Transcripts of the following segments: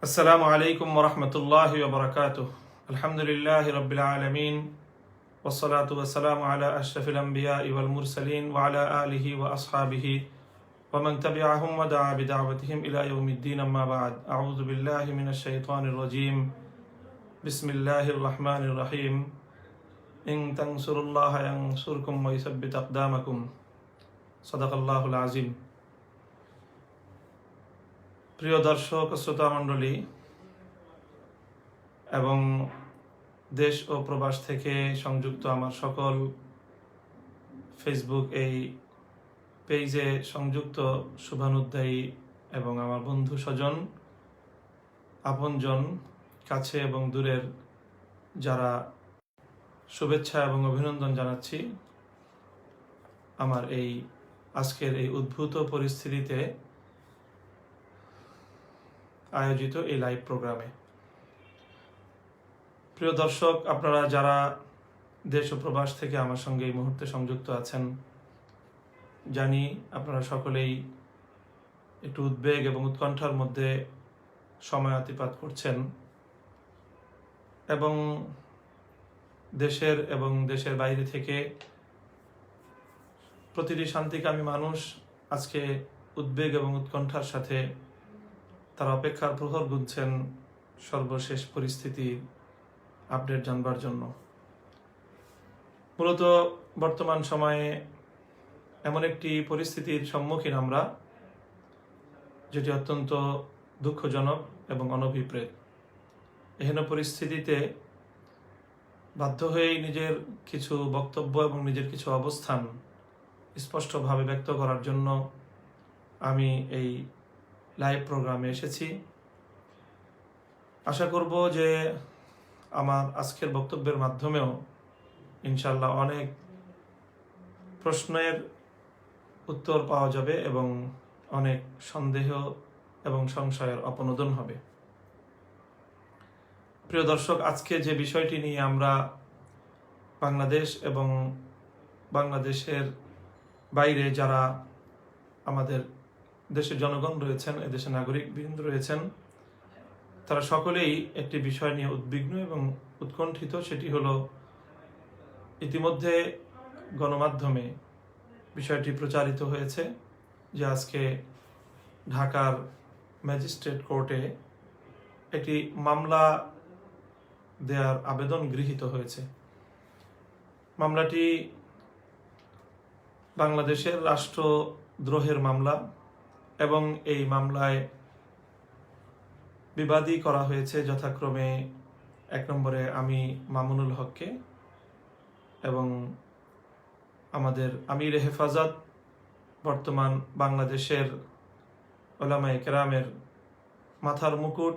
আসসালামু আলাইকুম ওরহমতুল্লাহি ওয়া বারাকাতুহু। আলহামদুলিল্লাহি রাব্বিল আলামিন ওয়াসসালাতু ওয়াসসালামু আলা আশরাফিল আমবিয়াই ওয়াল মুরসালিন ওয়া আলা আলিহি ওয়া আসহাবিহি ওয়া মান তাবিআহুম ওয়া দাআ বিদাওয়াতিহিম ইলা ইয়াউমিদ্দিন, আম্মা বা'দ। আউযু বিল্লাহি মিনাশ শাইতানির রাজীম। বিসমিল্লাহির রাহমানির রহিম। ইন তানসুরুল্লাহা ইয়ানসুরকুম ওয়া ইসাব্বিত আকদামাকুম। সাদাকাল্লাহুল আযীম। প্রিয় দর্শক ও শ্রোতা মণ্ডলী এবং দেশ ও প্রবাস থেকে সংযুক্ত আমার সকল ফেসবুক এই পেজে সংযুক্ত শুভানুধ্যায়ী এবং আমার বন্ধু স্বজন, আপনজন, কাছে এবং দূরের যারা শুভেচ্ছা এবং অভিনন্দন জানাচ্ছি আমার এই আজকের এই উদ্ভূত পরিস্থিতিতে আয়োজিত এই লাইভ প্রোগ্রামে। প্রিয় দর্শক, আপনারা যারা দেশ ও প্রবাস থেকে আমার সঙ্গে এই মুহূর্তে সংযুক্ত আছেন, জানি আপনারা সকলেই একটু উদ্বেগ এবং উৎকণ্ঠার মধ্যে সময় অতিবাহিত করছেন এবং দেশের এবং দেশের বাইরে থেকে প্রতিটি শান্তিকামী মানুষ আজকে উদ্বেগ এবং উৎকণ্ঠার সাথে তারা অপেক্ষার প্রহর গুনছেন সর্বশেষ পরিস্থিতি আপডেট জানবার জন্য। মূলত বর্তমান সময়ে এমন একটি পরিস্থিতির সম্মুখীন আমরা, যেটি অত্যন্ত দুঃখজনক এবং অনভিপ্রেত। এহেন পরিস্থিতিতে বাধ্য হয়েই নিজের কিছু বক্তব্য এবং নিজের কিছু অবস্থান স্পষ্টভাবে ব্যক্ত করার জন্য আমি এই লাইভ প্রোগ্রামে এসেছি। আশা করব যে আমার আজকের বক্তব্যের মাধ্যমেও ইনশাল্লাহ অনেক প্রশ্নের উত্তর পাওয়া যাবে এবং অনেক সন্দেহ এবং সংশয়ের অপনোদন হবে। প্রিয় দর্শক, আজকে যে বিষয়টি নিয়ে আমরা বাংলাদেশ এবং বাংলাদেশের বাইরে যারা আমাদের দেশের জনগণ রয়েছেন, এদেশের নাগরিকবৃন্দ রয়েছেন, তারা সকলেই একটি বিষয় নিয়ে উদ্বিগ্ন এবং উৎকণ্ঠিত। সেটি হলো, ইতিমধ্যে গণমাধ্যমে বিষয়টি প্রচারিত হয়েছে যে আজকে ঢাকার ম্যাজিস্ট্রেট কোর্টে একটি মামলা দেওয়ার আবেদন গৃহীত হয়েছে। মামলাটি বাংলাদেশের রাষ্ট্রদ্রোহের মামলা এবং এই মামলায় বিবাদী করা হয়েছে যথাক্রমে 1 নম্বরে আমি মামুনুল হককে এবং আমাদের আমির হেফাজত, বর্তমান বাংলাদেশের উলামায়ে কেরামের মাথার মুকুট,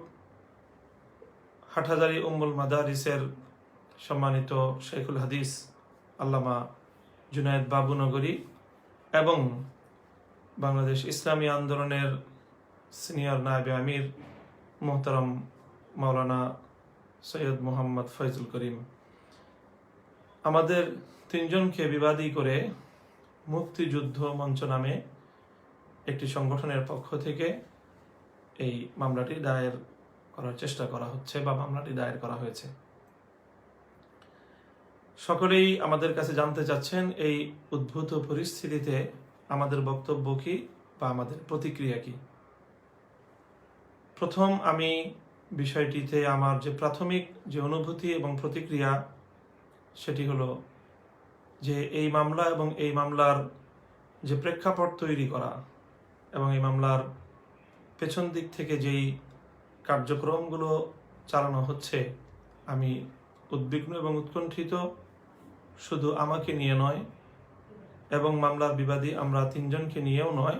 হাটহাজারী উম্মুল মাদারিসের সম্মানিত শেখুল হাদিস আল্লামা জুনায়েদ বাবুনগরী এবং বাংলাদেশ ইসলামী আন্দোলনের সিনিয়র নায়েবে আমির মোহতারাম মাওলানা সৈয়দ মোহাম্মদ ফয়জুল করিম, আমাদের 3 জনকে বিবাদী করে মুক্তিযুদ্ধ মঞ্চ নামে একটি সংগঠনের পক্ষ থেকে এই মামলাটি দায়ের করার চেষ্টা করা হচ্ছে বা মামলাটি দায়ের করা হয়েছে। সকলেই আমাদের কাছে জানতে চাচ্ছেন এই উদ্ভূত পরিস্থিতিতে আমাদের বক্তব্য কি বা আমাদের প্রতিক্রিয়া কি। প্রথম আমি বিষয়টিতে আমার যে প্রাথমিক যে অনুভূতি এবং প্রতিক্রিয়া, সেটি হলো যে এই মামলা এবং এই মামলার যে প্রেক্ষাপট তৈরি করা এবং এই মামলার পেছন দিক থেকে যেই কার্যক্রমগুলো চালানো হচ্ছে, আমি উদ্বিগ্ন এবং উৎকণ্ঠিত। শুধু আমাকে নিয়ে নয় এবং মামলার বিবাদী আমরা 3 জনকে নিয়েও নয়,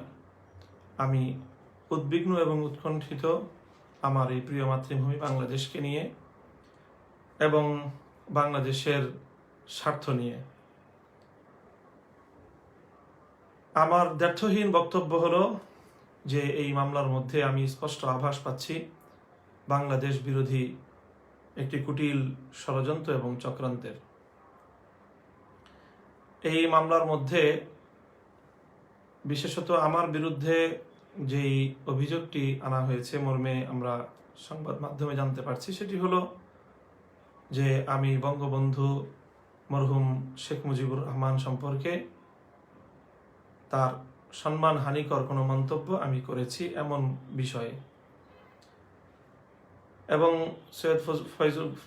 আমি উদ্বিগ্ন এবং উৎকণ্ঠিত আমার এই প্রিয় মাতৃভূমি বাংলাদেশকে নিয়ে এবং বাংলাদেশের স্বার্থ নিয়ে। আমার দ্ব্যর্থহীন বক্তব্য হলো যে এই মামলার মধ্যে আমি স্পষ্ট আভাস পাচ্ছি বাংলাদেশ বিরোধী একটি কুটিল ষড়যন্ত্র এবং চক্রান্তের। এই মামলার মধ্যে বিশেষত আমার বিরুদ্ধে যেই অভিযোগটি আনা হয়েছে মর্মে আমরা সংবাদ মাধ্যমে জানতে পারছি, সেটি হলো যে আমি বঙ্গবন্ধু মরহুম শেখ মুজিবুর রহমান সম্পর্কে তার সম্মানহানিকর কোনো মন্তব্য আমি করেছি এমন বিষয়ে, এবং সৈয়দ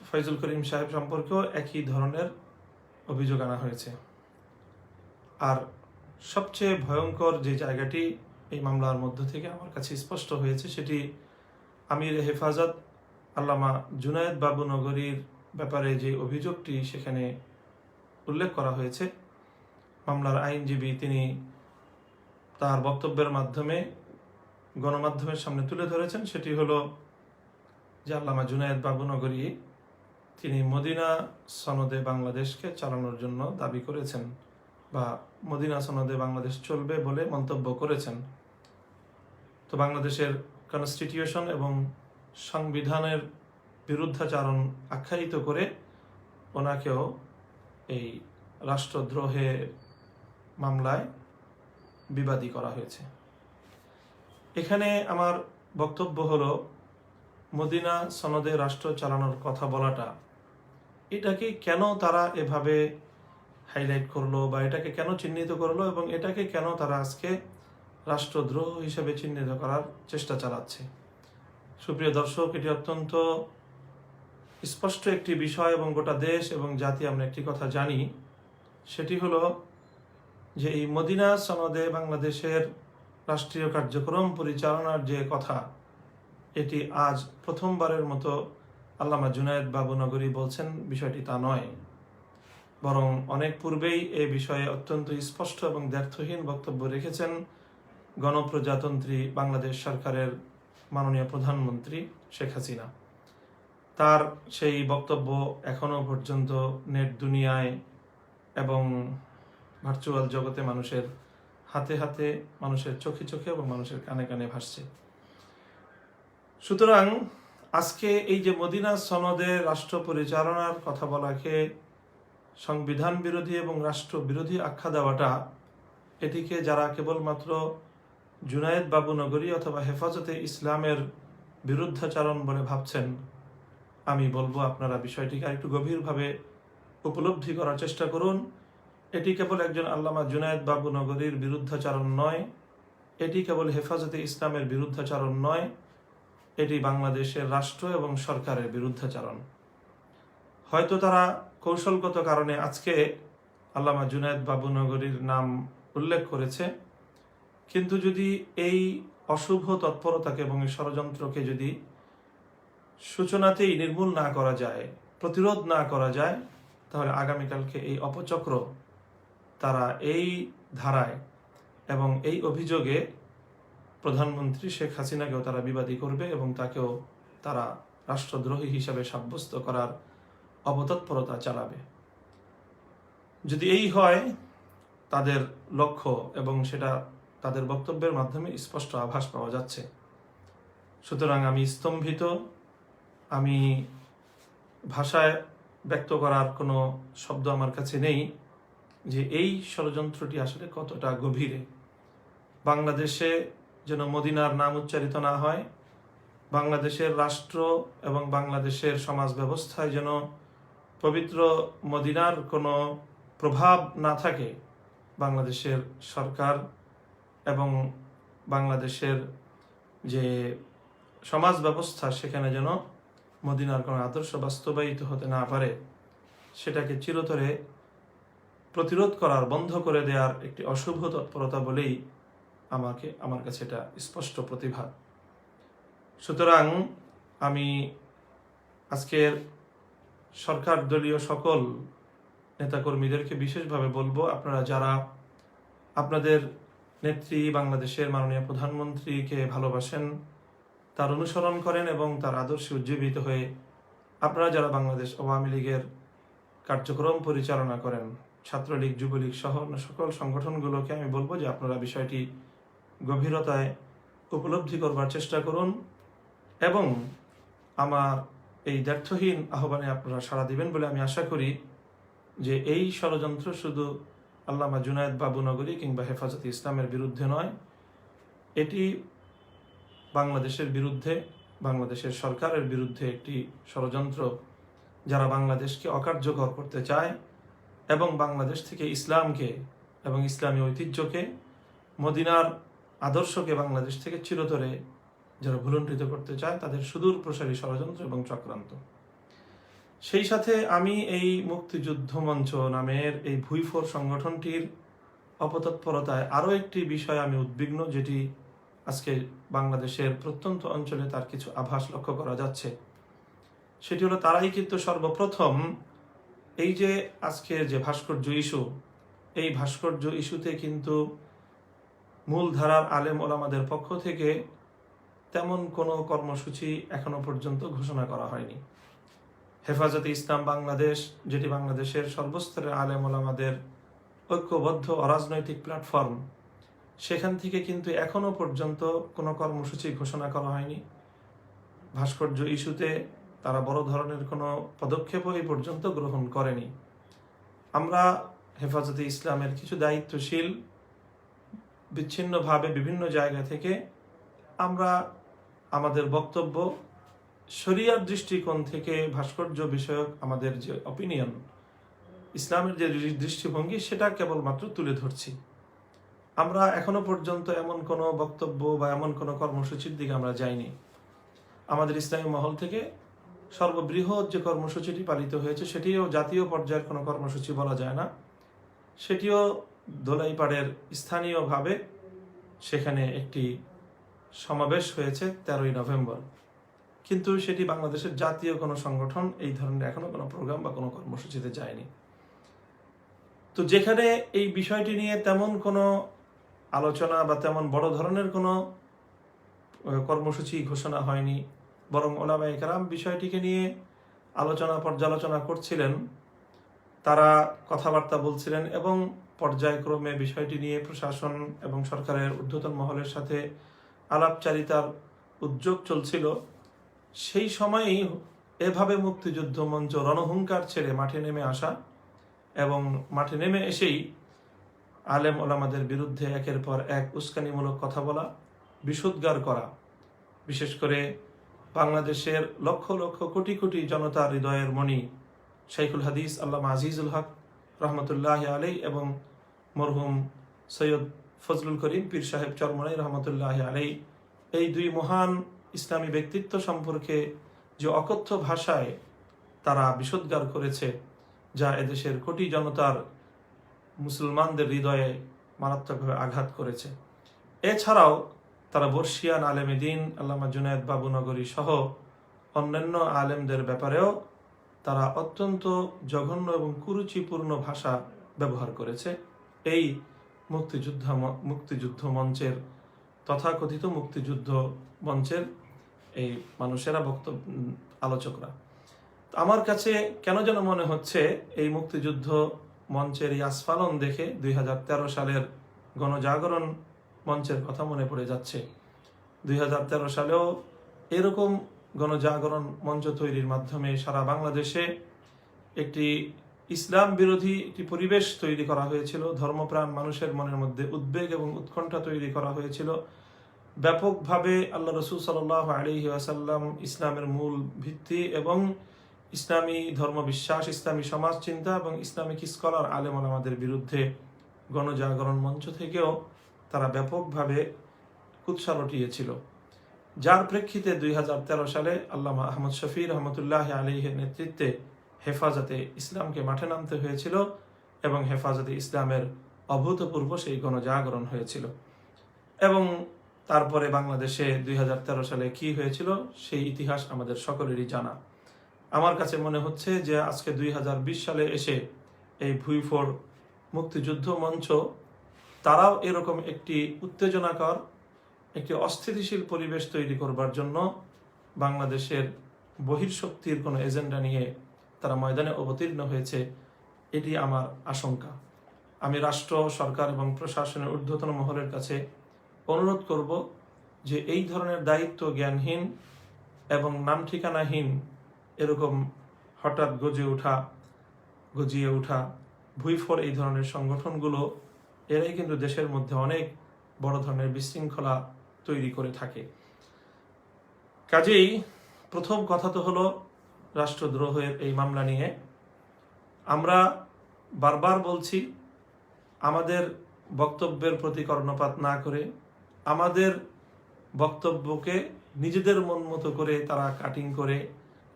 ফয়জুল করিম সাহেব সম্পর্কেও একই ধরনের অভিযোগ আনা হয়েছে। আর সবচেয়ে ভয়ঙ্কর যে জায়গাটি এই মামলার মধ্য থেকে আমার কাছে স্পষ্ট হয়েছে, সেটি আমির হেফাজত আল্লামা জুনায়েদ বাবু নগরীর ব্যাপারে যে অভিযোগটি সেখানে উল্লেখ করা হয়েছে। মামলার আইনজীবী তিনি তার বক্তব্যের মাধ্যমে গণমাধ্যমের সামনে তুলে ধরেছেন, সেটি হলো যে আল্লামা জুনায়েদ বাবু নগরী তিনি মদিনা সনদে বাংলাদেশকে চালানোর জন্য দাবি করেছেন বা মদিনা সনদে বাংলাদেশ চলবে বলে মন্তব্য করেছেন। তো বাংলাদেশের কনস্টিটিউশন এবং সংবিধানের বিরুদ্ধাচারণ আখ্যায়িত করে ওনাকেও এই রাষ্ট্রদ্রোহের মামলায় বিবাদী করা হয়েছে। এখানে আমার বক্তব্য হলো, মদিনা সনদে রাষ্ট্র চালানোর কথা বলাটা, এটাকে কেন তারা এভাবে হাইলাইট করলো বা এটাকে কেন চিহ্নিত করলো এবং এটাকে কেন তারা আজকে রাষ্ট্রদ্রোহ হিসেবে চিহ্নিত করার চেষ্টা চালাচ্ছে। সুপ্রিয় দর্শক, এটি অত্যন্ত স্পষ্ট একটি বিষয় এবং গোটা দেশ এবং জাতি আমরা একটি কথা জানি, সেটি হলো যে এই মদিনা সনদে বাংলাদেশের রাষ্ট্রীয় কার্যক্রম পরিচালনার যে কথা, এটি আজ প্রথমবারের মতো আল্লামা জুনায়েদ বাবু নগরী বলছেন বিষয়টি তা নয়, বরং অনেক পূর্বেই এ বিষয়ে অত্যন্ত স্পষ্ট এবং দ্ব্যর্থহীন বক্তব্য রেখেছেন গণপ্রজাতন্ত্রী বাংলাদেশ সরকারের মাননীয় প্রধানমন্ত্রী শেখ হাসিনা। তার সেই বক্তব্য এখনো পর্যন্ত নেট দুনিয়ায় এবং ভার্চুয়াল জগতে মানুষের হাতে হাতে, মানুষের চোখে চোখে এবং মানুষের কানে কানে ভাসছে। সুতরাং আজকে এই যে মদিনা সনদে রাষ্ট্র পরিচালনার কথা বলাকে সংবিধান বিরোধী এবং রাষ্ট্র বিরোধী আখ্যা দেওয়াটা, এটিকে যারা কেবলমাত্র জুনায়েদ বাবু নগরী অথবা হেফাজতে ইসলামের বিরুদ্ধাচারণ বলে ভাবছেন, আমি বলবো আপনারা বিষয়টিকে আরেকটু গভীরভাবে উপলব্ধি করার চেষ্টা করুন। এটি কেবল একজন আল্লামা জুনায়েদ বাবু নগরীর বিরুদ্ধাচারণ নয়, এটি কেবল হেফাজতে ইসলামের বিরুদ্ধাচারণ নয়, এটি বাংলাদেশের রাষ্ট্র এবং সরকারের বিরুদ্ধাচারণ। হয়তো তারা কৌশলগত কারণে আজকে আল্লামা জুনায়েদ বাবু নগরীর নাম উল্লেখ করেছে, কিন্তু যদি এই অশুভ তৎপরতাকে এবং এই ষড়যন্ত্রকে যদি সূচনাতেই নির্মূল না করা যায়, প্রতিরোধ না করা যায়, তাহলে আগামীকালকে এই অপচক্র তারা এই ধারায় এবং এই অভিযোগে প্রধানমন্ত্রী শেখ হাসিনাকেও তারা বিবাদী করবে এবং তাকেও তারা রাষ্ট্রদ্রোহী হিসাবে সাব্যস্ত করার অপতৎপরতা চালাবে। যদি এই হয় তাদের লক্ষ্য, এবং সেটা তাদের বক্তব্যের মাধ্যমে স্পষ্ট আভাস পাওয়া যাচ্ছে। সুতরাং আমি স্তম্ভিত, আমি ভাষায় ব্যক্ত করার কোনো শব্দ আমার কাছে নেই যে এই ষড়যন্ত্রটি আসলে কতটা গভীরে। বাংলাদেশে যেন মদিনার নাম উচ্চারিত না হয়, বাংলাদেশের রাষ্ট্র এবং বাংলাদেশের সমাজ ব্যবস্থায় যেন পবিত্র মদিনার কোনো প্রভাব না থাকে, বাংলাদেশের সরকার এবং বাংলাদেশের যে সমাজ ব্যবস্থা সেখানে যেন মদিনার কোনো আদর্শ বাস্তবায়িত হতে না পারে, সেটাকে চিরতরে প্রতিরোধ করার, বন্ধ করে দেওয়ার একটি অশুভ তৎপরতা বলেই আমার কাছে এটা স্পষ্ট প্রতিভাত। সুতরাং আমি আজকের সরকার দলীয় সকল নেতাকর্মীদেরকে বিশেষভাবে বলবো, আপনারা যারা আপনাদের নেত্রী বাংলাদেশের মাননীয় প্রধানমন্ত্রীকে ভালোবাসেন, তার অনুসরণ করেন এবং তার আদর্শে উজ্জীবিত হয়ে আপনারা যারা বাংলাদেশ আওয়ামী লীগের কার্যক্রম পরিচালনা করেন, ছাত্রলীগ, যুবলীগ সহ সকল সংগঠনগুলোকে আমি বলবো যে আপনারা বিষয়টি গভীরতায় উপলব্ধি করবার চেষ্টা করুন এবং আমার এই দ্ব্যর্থহীন আহ্বানে আপনারা সাড়া দিবেন বলে আমি আশা করি যে এই ষড়যন্ত্র শুধু আল্লামা জুনায়েদ বাবু নগরী কিংবা হেফাজতে ইসলামের বিরুদ্ধে নয়, এটি বাংলাদেশের বিরুদ্ধে, বাংলাদেশের সরকারের বিরুদ্ধে একটি ষড়যন্ত্র, যারা বাংলাদেশকে অকার্যকর করতে চায় এবং বাংলাদেশ থেকে ইসলামকে এবং ইসলামী ঐতিহ্যকে, মদিনার আদর্শকে বাংলাদেশ থেকে চিরতরে যারা ভুলুণ্ঠিত করতে চায়, তাদের সুদূর প্রসারী ষড়যন্ত্র এবং চক্রান্ত। সেই সাথে আমি এই মুক্তিযুদ্ধ মঞ্চ নামের এই ভুইফোর সংগঠনটির অপতৎপরতায় আরও একটি বিষয় আমি উদ্বিগ্ন, যেটি আজকে বাংলাদেশের প্রত্যন্ত অঞ্চলে তার কিছু আভাস লক্ষ্য করা যাচ্ছে। সেটি হলো, তারাই কিন্তু সর্বপ্রথম এই যে আজকের যে ভাস্কর্য ইস্যু, এই ভাস্কর্য ইস্যুতে কিন্তু মূলধারার আলেম ওলামাদের পক্ষ থেকে তেমন কোনো কর্মসূচি এখনো পর্যন্ত ঘোষণা করা হয়নি। হেফাজতে ইসলাম বাংলাদেশ, যেটি বাংলাদেশের সর্বস্তরের আলেম ওলামাদের ঐক্যবদ্ধ অরাজনৈতিক প্ল্যাটফর্ম, সেখান থেকে কিন্তু এখনো পর্যন্ত কোনো কর্মসূচি ঘোষণা করা হয়নি। ভাস্কর্য ইস্যুতে তারা বড় ধরনের কোনো পদক্ষেপও এই পর্যন্ত গ্রহণ করেনি। আমরা হেফাজতে ইসলামের কিছু দায়িত্বশীল বিচ্ছিন্নভাবে বিভিন্ন জায়গা থেকে আমরা আমাদের বক্তব্য শরিয়ার দৃষ্টিকোণ থেকে ভাস্কর্য বিষয়ক আমাদের যে অপিনিয়ন, ইসলামের যে দৃষ্টিভঙ্গি, সেটা কেবলমাত্র তুলে ধরছি। আমরা এখনো পর্যন্ত এমন কোনো বক্তব্য বা এমন কোনো কর্মসূচির দিকে আমরা যাইনি। আমাদের ইসলামী মহল থেকে সর্ববৃহৎ যে কর্মসূচিটি পালিত হয়েছে, সেটিও জাতীয় পর্যায়ের কোনো কর্মসূচি বলা যায় না। সেটিও দোলাইপাড়ের স্থানীয়ভাবে সেখানে একটি সমাবেশ হয়েছে 13ই নভেম্বর, কিন্তু সেটি বাংলাদেশের জাতীয় কোনো সংগঠন এই ধরনের এখনো কোনো প্রোগ্রাম বা কোনো কর্মসূচিতে যায়নি। তো যেখানে এই বিষয়টি নিয়ে তেমন কোনো আলোচনা বা তেমন বড় ধরনের কোনো কর্মসূচি ঘোষণা হয়নি, বরং ওলামায়ে কেরাম বিষয়টিকে নিয়ে আলোচনা পর্যালোচনা করছিলেন, তারা কথাবার্তা বলছিলেন এবং পর্যায়ক্রমে বিষয়টি নিয়ে প্রশাসন এবং সরকারের ঊর্ধ্বতন মহলের সাথে আলাপচারিতার উদ্যোগ চলছিল। সেই সময়েই এভাবে মুক্তিযুদ্ধ মঞ্চ রণহুঙ্কার ছেড়ে মাঠে নেমে আসা এবং মাঠে নেমে এসেই আলেম ওলামাদের বিরুদ্ধে একের পর এক উস্কানিমূলক কথা বলা, বিষোদ্গার করা, বিশেষ করে বাংলাদেশের লক্ষ লক্ষ কোটি কোটি জনতার হৃদয়ের মণি শাইখুল হাদিস আল্লামা আজিজুল হক রহমতুল্লাহ আলাই এবং মরহুম সৈয়দ ফজলুল করিম পীর সাহেব চরমনাই রহমতুল্লাহ আলাই, এই দুই মহান ইসলামী ব্যক্তিত্ব সম্পর্কে যে অকথ্য ভাষায় তারা বিষোদ্গার করেছে, যা এদেশের কোটি জনতার মুসলমানদের হৃদয়ে মারাত্মকভাবে আঘাত করেছে। এছাড়াও তারা বর্ষিয়ান আলেমে দ্বীন আল্লামা জুনায়েদ বাবুনগরী সহ অন্যান্য আলেমদের ব্যাপারেও তারা অত্যন্ত জঘন্য এবং কুরুচিপূর্ণ ভাষা ব্যবহার করেছে। এই মুক্তিযুদ্ধ মঞ্চের তথাকথিত মুক্তিযুদ্ধ মঞ্চের এই মানুষেরা, আলোচকরা। আমার কাছে কেন যেন মনে হচ্ছে এই মুক্তিযুদ্ধ মঞ্চের এই আস্ফালন দেখে 2013 সালের গণজাগরণ মঞ্চের কথা মনে পড়ে যাচ্ছে। 2013 সালেও এরকম গণজাগরণ মঞ্চ তৈরির মাধ্যমে সারা বাংলাদেশে একটি ইসলাম বিরোধী একটি পরিবেশ তৈরি করা হয়েছিল। ধর্মপ্রাণ মানুষের মনের মধ্যে উদ্বেগ এবং উৎকণ্ঠা তৈরি করা হয়েছিল। ব্যাপকভাবে আল্লাহ রসুল সাল্লাল্লাহু আলাইহি ওয়াসাল্লাম, ইসলামের মূল ভিত্তি এবং ইসলামী ধর্মবিশ্বাস, ইসলামী সমাজ চিন্তা এবং ইসলামিক স্কলার আলেম ওলামাদের বিরুদ্ধে গণজাগরণ মঞ্চ থেকেও তারা ব্যাপকভাবে কুৎসা রটিয়েছিল, যার প্রেক্ষিতে 2013 সালে আল্লামা আহমদ শফি রহমতুল্লাহ আলাইহির নেতৃত্বে হেফাজতে ইসলামকে মাঠে নামতে হয়েছিল এবং হেফাজতে ইসলামের অভূতপূর্ব সেই গণজাগরণ হয়েছিল। এবং তারপরে বাংলাদেশে 2013 সালে কি হয়েছিল সেই ইতিহাস আমাদের সকলেরই জানা। আমার কাছে মনে হচ্ছে যে আজকে 2020 সালে এসে এই ভুইফোর মুক্তিযুদ্ধ মঞ্চ তারাও এরকম একটি উত্তেজনাকর, একটি অস্থিতিশীল পরিবেশ তৈরি করবার জন্য বাংলাদেশের বহির্শক্তির কোনো এজেন্ডা নিয়ে তারা ময়দানে অবতীর্ণ হয়েছে, এটি আমার আশঙ্কা। আমি রাষ্ট্র, সরকার এবং প্রশাসনের ঊর্ধ্বতন মহলের কাছে অনুরোধ করব যে এই ধরনের দায়িত্ব জ্ঞানহীন এবং নাম ঠিকানাহীন এরকম হঠাৎ গজিয়ে ওঠা ভুইফোর এই ধরনের সংগঠনগুলো, এরাই কিন্তু দেশের মধ্যে অনেক বড় ধরনের বিশৃঙ্খলা তৈরি করে থাকে। কাজেই প্রথম কথা তো হলো রাষ্ট্রদ্রোহের এই মামলা নিয়ে আমরা বারবার বলছি, আমাদের বক্তব্যের প্রতি কর্ণপাত না করে আমাদের বক্তব্যকে নিজেদের মন মতো করে তারা কাটিং করে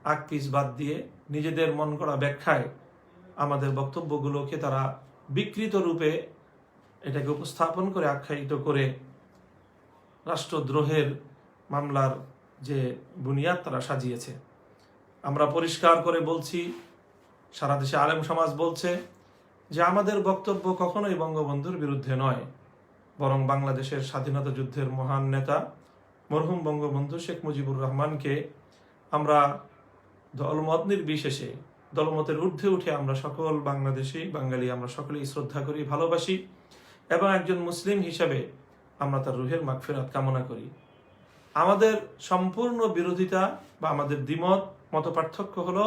আগ পিস বাদ দিয়ে নিজেদের মন করা ব্যাখ্যায় আমাদের বক্তব্যগুলোকে তারা বিকৃত রূপে এটাকে উপস্থাপন করে আখ্যায়িত করে রাষ্ট্রদ্রোহের মামলার যে বুনিয়াদ তারা সাজিয়েছে। আমরা পরিষ্কার করে বলছি, সারা দেশে আলেম সমাজ বলছে যে আমাদের বক্তব্য কখনোই বঙ্গবন্ধুর বিরুদ্ধে নয়, বরং বাংলাদেশের স্বাধীনতা যুদ্ধের মহান নেতা মরহুম বঙ্গবন্ধু শেখ মুজিবুর রহমানকে আমরা দলমত নির্বিশেষে, দলমতের ঊর্ধ্বে উঠে আমরা সকল বাংলাদেশি বাঙালি আমরা সকলেই শ্রদ্ধা করি, ভালোবাসি এবং একজন মুসলিম হিসাবে আমরা তার রুহের মাগফিরাত কামনা করি। আমাদের সম্পূর্ণ বিরোধিতা বা আমাদের দ্বিমত মতপার্থক্য হলো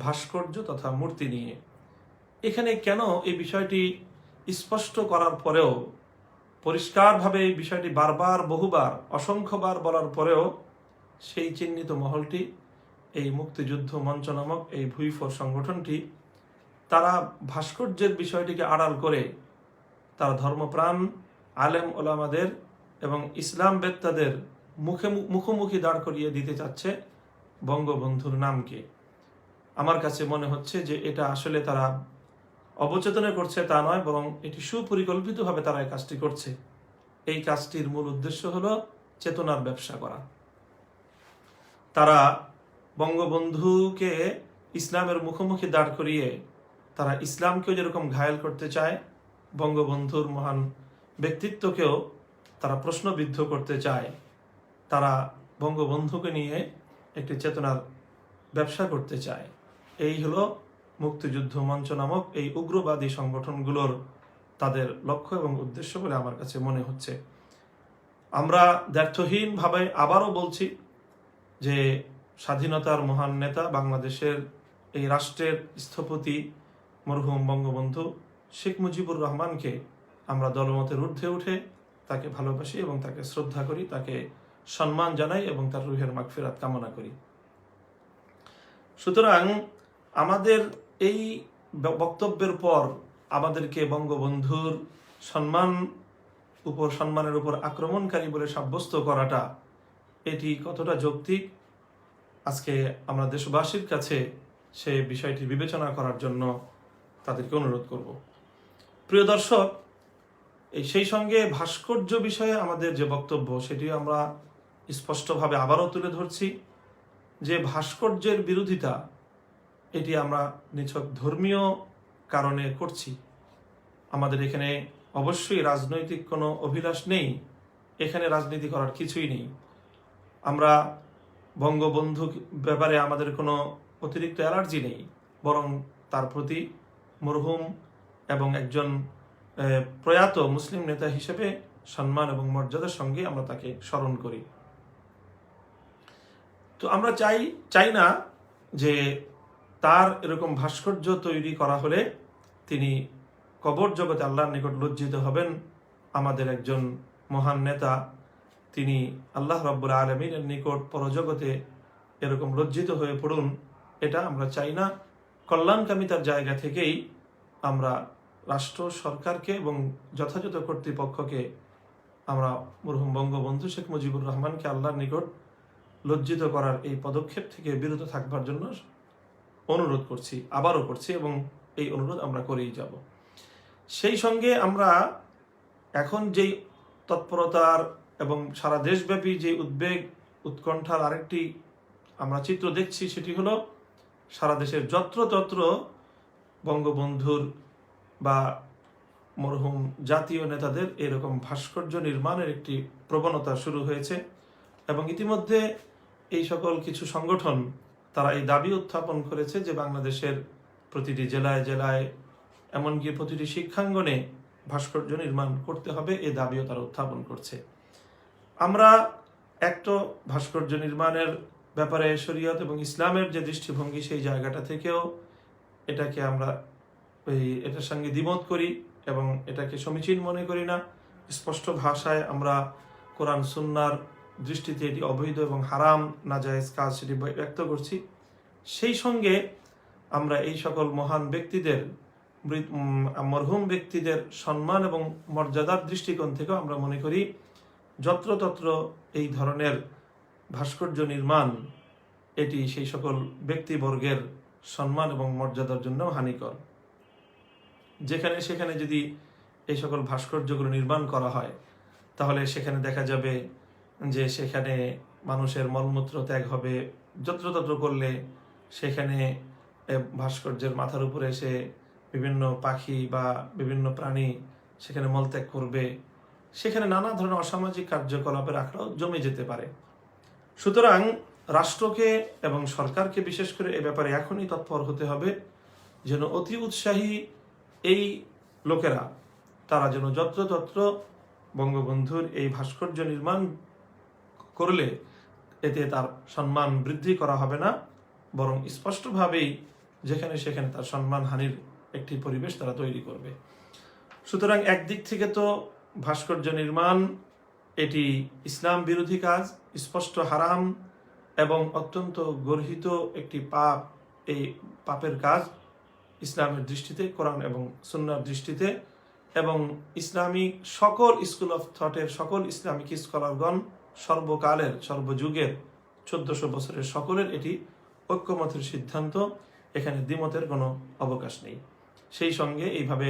ভাস্কর্য তথা মূর্তি নিয়ে। এখানে কেন এই বিষয়টি স্পষ্ট করার পরেও, পরিষ্কারভাবে এই বিষয়টি বারবার বহুবার অসংখ্যবার বলার পরেও সেই চিহ্নিত মহলটি, এই মুক্তিযুদ্ধ মঞ্চ নামক এই ভুইফোর সংগঠনটি, তারা ভাস্কর্যের বিষয়টিকে আড়াল করে তারা ধর্মপ্রাণ আলেম ওলামাদের এবং ইসলাম বেত্তাদের মুখোমুখি দাঁড় করিয়ে দিতে চাচ্ছে বঙ্গবন্ধুর নামকে। আমার কাছে মনে হচ্ছে যে এটা আসলে তারা অবচেতনে করছে তা নয়, বরং এটি সুপরিকল্পিতভাবে তারা এই কাজটি করছে। এই কাজটির মূল উদ্দেশ্য হলো চেতনার ব্যবসা করা। তারা বঙ্গবন্ধুকে ইসলামের মুখোমুখি দাঁড় করিয়ে তারা ইসলামকেও যেরকম ঘায়েল করতে চায়, বঙ্গবন্ধুর মহান ব্যক্তিত্বকেও তারা প্রশ্নবিদ্ধ করতে চায়। তারা বঙ্গবন্ধুকে নিয়ে একটি চেতনার ব্যবসা করতে চায়। এই হলো মুক্তিযুদ্ধ মঞ্চ নামক এই উগ্রবাদী সংগঠনগুলোর তাদের লক্ষ্য এবং উদ্দেশ্য বলে আমার কাছে মনে হচ্ছে। আমরা দ্ব্যর্থহীনভাবে আবারও বলছি যে স্বাধীনতার মহান নেতা, বাংলাদেশের এই রাষ্ট্রের স্থপতি মরহুম বঙ্গবন্ধু শেখ মুজিবুর রহমানকে আমরা দলমতের ঊর্ধ্বে উঠে তাকে ভালোবাসি এবং তাকে শ্রদ্ধা করি, তাকে সম্মান জানাই এবং তার রুহের মাগফিরাত কামনা করি। সুতরাং আমাদের এই বক্তব্যের পর আমাদেরকে বঙ্গবন্ধুর সম্মানের উপর আক্রমণকারী বলে সাব্যস্ত করাটা, এটি কতটা যৌক্তিক, আজকে আমরা দেশবাসীর কাছে সে বিষয়টি বিবেচনা করার জন্য তাদেরকে অনুরোধ করব। প্রিয় দর্শক, সেই সঙ্গে ভাস্কর্য বিষয়ে আমাদের যে বক্তব্য সেটি আমরা স্পষ্টভাবে আবারও তুলে ধরছি যে ভাস্কর্যের বিরোধিতা এটি আমরা নিছক ধর্মীয় কারণে করছি। আমাদের এখানে অবশ্যই রাজনৈতিক কোনো অভিলাষ নেই, এখানে রাজনীতি করার কিছুই নেই। আমরা বঙ্গবন্ধু ব্যাপারে আমাদের কোনো অতিরিক্ত অ্যালার্জি নেই, বরং তার প্রতি মরহুম এবং একজন প্রয়াত মুসলিম নেতা হিসেবে সম্মান এবং মর্যাদার সঙ্গে আমরা তাকে স্মরণ করি। তো আমরা চাই না যে তার এরকম ভাস্কর্য তৈরি করা হলে তিনি কবর জগতে আল্লাহর নিকট লজ্জিত হবেন। আমাদের একজন মহান নেতা, তিনি আল্লাহ রাব্বুল আলামিনের নিকট পরজগতে এরকম লজ্জিত হয়ে পড়ুন, এটা আমরা চাই না। কল্যাণকামিতার জায়গা থেকেই আমরা রাষ্ট্র সরকারকে এবং যথাযথ কর্তৃপক্ষকে আমরা মরহুম বঙ্গবন্ধু শেখ মুজিবুর রহমানকে আল্লাহর নিকট লজ্জিত করার এই পদক্ষেপ থেকে বিরত থাকবার জন্য অনুরোধ করছি, আবারও করছি এবং এই অনুরোধ আমরা করেই যাব। সেই সঙ্গে আমরা এখন যেই তৎপরতার এবং সারা দেশব্যাপী যে উদ্বেগ উৎকণ্ঠার আরেকটি আমরা চিত্র দেখছি, সেটি হলো সারা দেশের যত্রতত্র বঙ্গবন্ধুর বা মরহুম জাতীয় নেতাদের এরকম ভাস্কর্য নির্মাণের একটি প্রবণতা শুরু হয়েছে এবং ইতিমধ্যে এই সকল কিছু সংগঠন তারা এই দাবি উত্থাপন করেছে যে বাংলাদেশের প্রতিটি জেলায় জেলায় এমনকি প্রতিটি শিক্ষাঙ্গনে ভাস্কর্য নির্মাণ করতে হবে, এই দাবিও তারা উত্থাপন করছে। আমরা একটা ভাস্কর্য নির্মাণের ব্যাপারে শরীয়ত এবং ইসলামের যে দৃষ্টিভঙ্গি সেই জায়গাটা থেকেও এটাকে আমরা এটার সঙ্গে দ্বিমত করি এবং এটাকে সমীচীন মনে করি না। স্পষ্ট ভাষায় আমরা কোরআন সুন্নাহর দৃষ্টিতে এটি অবৈধ এবং হারাম নাজায়েজ কাজ সেটি ব্যক্ত করছি। সেই সঙ্গে আমরা এই সকল মহান ব্যক্তিদের মরহুম ব্যক্তিদের সম্মান এবং মর্যাদার দৃষ্টিকোণ থেকেও আমরা মনে করি যত্রতত্র এই ধরনের ভাস্কর্য নির্মাণ এটি সেই সকল ব্যক্তিবর্গের সম্মান এবং মর্যাদার জন্য হানিকর। যেখানে সেখানে যদি এই সকল ভাস্কর্যগুলো নির্মাণ করা হয় তাহলে সেখানে দেখা যাবে যে সেখানে মানুষের মলমূত্র ত্যাগ হবে। যত্রতত্র করলে সেখানে ভাস্কর্যের মাথার উপরে এসে বিভিন্ন পাখি বা বিভিন্ন প্রাণী সেখানে মলত্যাগ করবে, সেখানে নানা ধরনের অসামাজিক কার্যকলাপের আখড়াও জমে যেতে পারে। সুতরাং রাষ্ট্রকে এবং সরকারকে বিশেষ করে এ ব্যাপারে এখনই তৎপর হতে হবে, যেন অতি উৎসাহী এই লোকেরা তারা যেন যত্রতত্র বঙ্গবন্ধুর এই ভাস্কর্য নির্মাণ করলে এতে তার সম্মান বৃদ্ধি করা হবে না, বরং স্পষ্টভাবেই যেখানে সেখানে তার সম্মান হানির একটি পরিবেশ তারা তৈরি করবে। সুতরাং একদিক থেকে তো ভাস্কর্য নির্মাণ এটি ইসলাম বিরোধী কাজ, স্পষ্ট হারাম এবং অত্যন্ত গর্হিত একটি পাপ। এই পাপের কাজ ইসলামের দৃষ্টিতে, কোরআন এবং সুন্নাহর দৃষ্টিতে এবং ইসলামিক সকল স্কুল অফ থটের সকল ইসলামিক স্কলারগণ সর্বকালের সর্বযুগের 1400 বছরের সকলের এটি ঐক্যমতের সিদ্ধান্ত, এখানে দ্বিমতের কোনো অবকাশ নেই। সেই সঙ্গে এইভাবে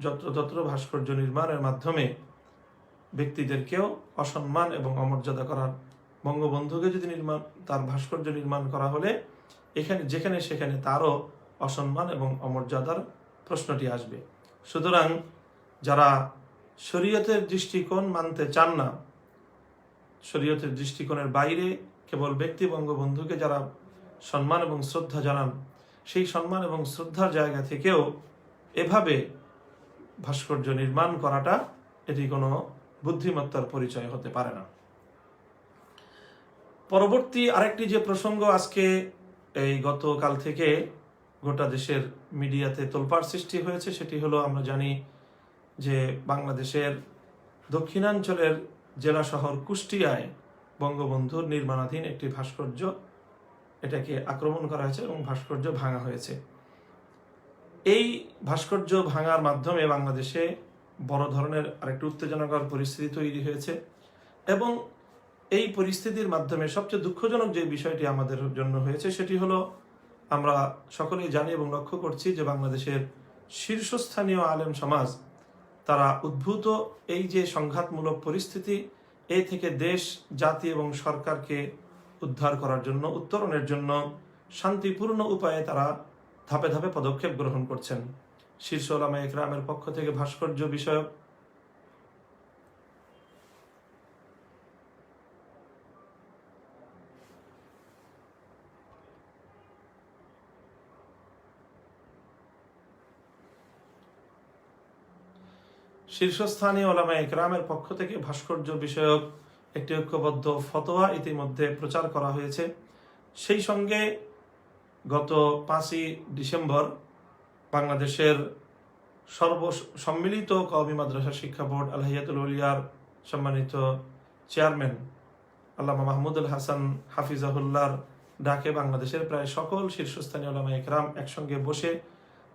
যত্রতত্র ভাস্কর্য নির্মাণের মাধ্যমে ব্যক্তিদেরকেও অসম্মান এবং অমর্যাদা করার, বঙ্গবন্ধুকে যদি তার ভাস্কর্য নির্মাণ করা হলে এখানে যেখানে সেখানে তারও অসম্মান এবং অমর্যাদার প্রশ্নটি আসবে। সুতরাং যারা শরীয়তের দৃষ্টিকোণ মানতে চান না, শরীয়তের দৃষ্টিকোণের বাইরে কেবল ব্যক্তি বঙ্গবন্ধুকে যারা সম্মান এবং শ্রদ্ধা জানান, সেই সম্মান এবং শ্রদ্ধার জায়গা থেকেও এভাবে ভাস্কর্য নির্মাণ করাটা এটি কোনো বুদ্ধিমত্তার পরিচয় হতে পারে না। পরবর্তী আরেকটি যে প্রসঙ্গ আজকে এই গতকাল থেকে গোটা দেশের মিডিয়াতে তোলপাড় সৃষ্টি হয়েছে সেটি হলো, আমরা জানি যে বাংলাদেশের দক্ষিণাঞ্চলের জেলা শহর কুষ্টিয়ায় বঙ্গবন্ধুর নির্মাণাধীন একটি ভাস্কর্য, এটাকে আক্রমণ করা হয়েছে এবং ভাস্কর্য ভাঙা হয়েছে। এই ভাস্কর্য ভাঙার মাধ্যমে বাংলাদেশে বড় ধরনের আরেকটি উত্তেজনাকর পরিস্থিতি তৈরি হয়েছে এবং এই পরিস্থিতির মাধ্যমে সবচেয়ে দুঃখজনক যে বিষয়টি আমাদের জন্য হয়েছে সেটি হলো, আমরা সকলেই জানি এবং লক্ষ্য করছি যে বাংলাদেশের শীর্ষস্থানীয় আলেম সমাজ তারা উদ্ভূত এই যে সংঘাতমূলক পরিস্থিতি, এ থেকে দেশ, জাতি এবং সরকারকে উদ্ধার করার জন্য, উত্তরণের জন্য শান্তিপূর্ণ উপায়ে তারা ধাপে ধাপে পদক্ষেপ গ্রহণ করছেন। শীর্ষ ওলামায়ে কেরামের পক্ষ থেকে ভাস্কর্য বিষয়ক শীর্ষস্থানীয় ওলামায়ে কেরামের পক্ষ থেকে ভাস্কর্য বিষয়ক একটি ঐক্যবদ্ধ ফতোয়া ইতিমধ্যে প্রচার করা হয়েছে। সেই সঙ্গে গত 5ই ডিসেম্বর বাংলাদেশের সম্মিলিত কওমি মাদ্রাসা শিক্ষা বোর্ড আল হাইয়াতুল উলিয়ার সম্মানিত চেয়ারম্যান আল্লামা মাহমুদুল হাসান হাফিজাহুল্লাহর ডাকে বাংলাদেশের প্রায় সকল শীর্ষস্থানীয় ওলামায়ে কেরাম একসঙ্গে বসে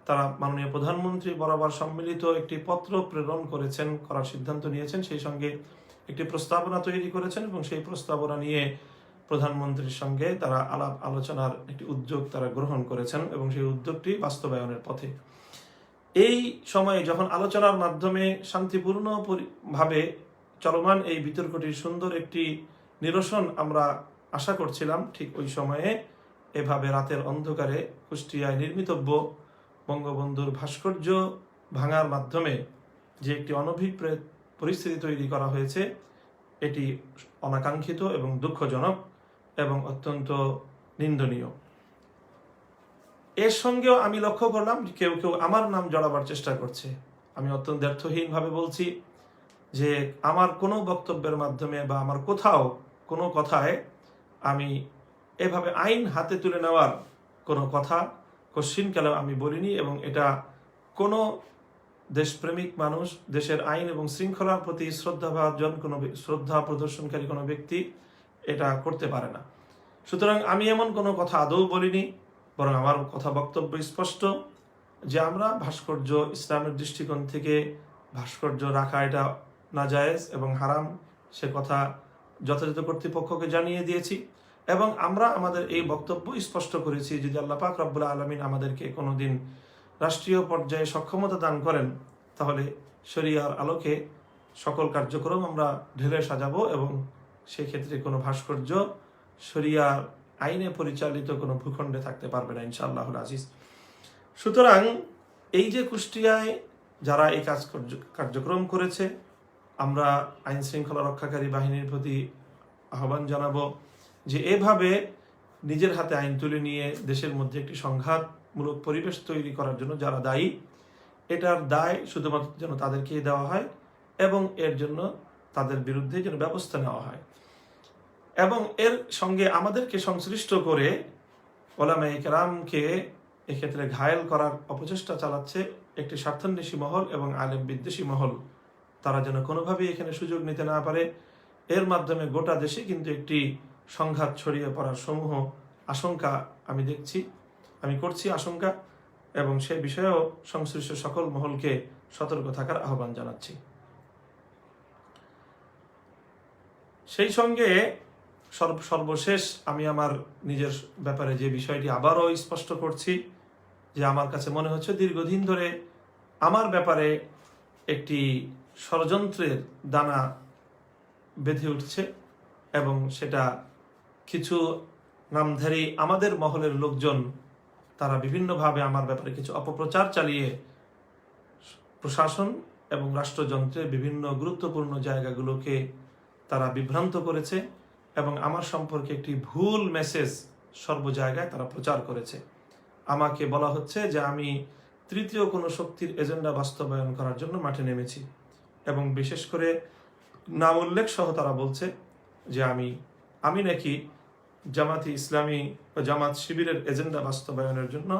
তারা মাননীয় প্রধানমন্ত্রী বরাবর সম্মিলিত একটি পত্র প্রেরণ করার সিদ্ধান্ত নিয়েছেন। সেই সঙ্গে একটি প্রস্তাবনা তৈরি করেছেন এবং সেই প্রস্তাবনা নিয়ে প্রধানমন্ত্রীর সঙ্গে তারা আলাপ আলোচনার একটি উদ্যোগ তারা গ্রহণ করেছেন এবং সেই উদ্যোগটি বাস্তবায়নের পথে। এই সময়ে যখন আলোচনার মাধ্যমে শান্তিপূর্ণ ভাবে চলমান এই বিতর্কটির সুন্দর একটি নিরসন আমরা আশা করছিলাম, ঠিক ওই সময়ে এভাবে রাতের অন্ধকারে কুষ্টিয়ায় নির্মিতব্য বঙ্গবন্ধুর ভাস্কর্য ভাঙার মাধ্যমে যে একটি অনভিপ্রেত পরিস্থিতি তৈরি করা হয়েছে, এটি অনাকাঙ্ক্ষিত এবং দুঃখজনক এবং অত্যন্ত নিন্দনীয়। এর সঙ্গেও আমি লক্ষ্য করলাম কেউ কেউ আমার নাম জড়াবার চেষ্টা করছে। আমি অত্যন্ত দ্ব্যর্থহীনভাবে বলছি যে আমার কোনো বক্তব্যের মাধ্যমে বা আমার কোথাও কোনো কথায় আমি এভাবে আইন হাতে তুলে নেওয়ার কোনো কথা কশ্চিনকালেও আমি বলিনি এবং এটা কোনো দেশপ্রেমিক মানুষ, দেশের আইন এবং শৃঙ্খলার প্রতি শ্রদ্ধা প্রদর্শনকারী কোনো ব্যক্তি এটা করতে পারে না। সুতরাং আমি এমন কোনো কথা আদৌ বলিনি, বরং আমার কথা বক্তব্য স্পষ্ট যে আমরা ভাস্কর্য ইসলামের দৃষ্টিকোণ থেকে ভাস্কর্য রাখা এটা নাজায়েজ এবং হারাম, সে কথা যথাযথ কর্তৃপক্ষকে জানিয়ে দিয়েছি। এবং আমরা আমাদের এই বক্তব্য স্পষ্ট করেছি, যদি আল্লাহ পাক রব্বুল আলামিন আমাদেরকে কোনোদিন রাষ্ট্রীয় পর্যায়ে সক্ষমতা দান করেন, তাহলে শরিয়ার আলোকে সকল কার্যক্রম আমরা ঢেলে সাজাবো এবং সেক্ষেত্রে কোনো ভাস্কর্য শরিয়ার আইনে পরিচালিত কোনো ভূখণ্ডে থাকতে পারবে না ইনশাআল্লাহুল আজিজ। সুতরাং এই যে কুষ্টিয়ায় যারা এই কার্যক্রম করেছে, আমরা আইন শৃঙ্খলা রক্ষাকারী বাহিনীর প্রতি আহ্বান জানাবো যে এভাবে নিজের হাতে আইন তুলে নিয়ে দেশের মধ্যে একটি সংঘাতমূলক পরিবেশ তৈরি করার জন্য যারা দায়ী, এটার দায় শুধুমাত্র যেন তাদেরকেই দেওয়া হয় এবং এর জন্য তাদের বিরুদ্ধে যেন ব্যবস্থা নেওয়া হয়। এবং এর সঙ্গে আমাদেরকে সংশ্লিষ্ট করে ওলামায়ে কেরামকে এক্ষেত্রে ঘায়েল করার অপচেষ্টা চালাচ্ছে একটি স্বার্থান্বেষী মহল এবং আলেম বিদ্বেষী মহল। তারা যেন কোনোভাবেই এখানে সুযোগ নিতে না পারে। এর মাধ্যমে গোটা দেশে কিন্তু একটি সংঘাত ছড়িয়ে পড়ার সমূহ আশঙ্কা আমি করছি আশঙ্কা, এবং সে বিষয়েও সংশ্লিষ্ট সকল মহলকে সতর্ক থাকার আহ্বান জানাচ্ছি। সেই সঙ্গে সর্বশেষ আমি আমার নিজের ব্যাপারে যে বিষয়টি আবারও স্পষ্ট করছি, যে আমার কাছে মনে হচ্ছে দীর্ঘদিন ধরে আমার ব্যাপারে একটি ষড়যন্ত্রের দানা বেঁধে উঠছে এবং সেটা কিছু নামধারী আমাদের মহলের লোকজন তারা বিভিন্নভাবে আমার ব্যাপারে কিছু অপপ্রচার চালিয়ে প্রশাসন এবং রাষ্ট্রযন্ত্রের বিভিন্ন গুরুত্বপূর্ণ জায়গাগুলোকে তারা বিভ্রান্ত করেছে এবং আমার সম্পর্কে একটি ভুল মেসেজ সর্ব জায়গায় তারা প্রচার করেছে। আমাকে বলা হচ্ছে যে আমি তৃতীয় কোনো শক্তির এজেন্ডা বাস্তবায়ন করার জন্য মাঠে নেমেছি, এবং বিশেষ করে নাম উল্লেখ সহ তারা বলছে যে আমি নাকি জামাতি ইসলামী বা জামাত শিবিরের এজেন্ডা বাস্তবায়নের জন্য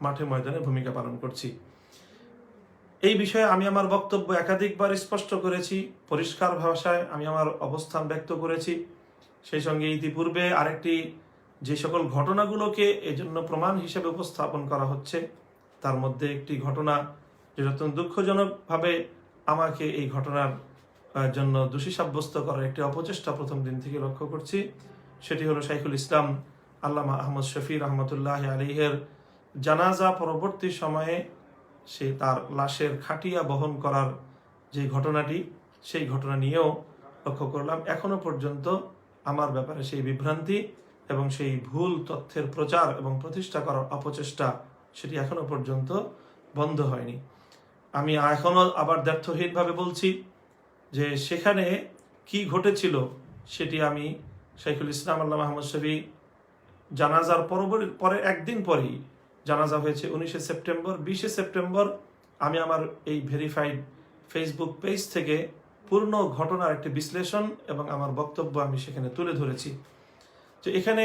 মাঠে ময়দানে ভূমিকা পালন করছি। এই বিষয়ে আমি আমার বক্তব্য একাধিকবার স্পষ্ট করেছি, পরিষ্কার ভাষায় আমি আমার অবস্থান ব্যক্ত করেছি। সেই সঙ্গে ইতিপূর্বে আরেকটি যে সকল ঘটনাগুলোকে এজন্য প্রমাণ হিসেবে উপস্থাপন করা হচ্ছে, তার মধ্যে একটি ঘটনা যেটা অত্যন্ত দুঃখজনকভাবে আমাকে এই ঘটনার জন্য দোষী সাব্যস্ত করার একটি অপচেষ্টা প্রথম দিন থেকে লক্ষ্য করছি। সেটি হলো শাইখুল ইসলাম আল্লামা আহমদ শফি রহমতুল্লাহ আলাইহির জানাজা পরবর্তী সময়ে সে তার লাশের খাটিয়া বহন করার যে ঘটনাটি, সেই ঘটনা নিয়েও লক্ষ্য করলাম এখনো পর্যন্ত আমার ব্যাপারে সেই বিভ্রান্তি এবং সেই ভুল তথ্যের প্রচার এবং প্রতিষ্ঠা করার অপচেষ্টা সেটি এখনো পর্যন্ত বন্ধ হয়নি। আমি এখনো আবার দ্ব্যর্থহীনভাবে বলছি যে সেখানে কি ঘটেছিল সেটি আমি শাইখুল ইসলাম আল্লামা আহমদ শফি জানাজার পরে একদিন পরেই, জানাজা হয়েছে 19শে সেপ্টেম্বর, 20শে সেপ্টেম্বর আমি আমার এই ভেরিফাইড ফেসবুক পেজ থেকে পূর্ণ ঘটনার একটি বিশ্লেষণ এবং আমার বক্তব্য আমি সেখানে তুলে ধরেছি যে এখানে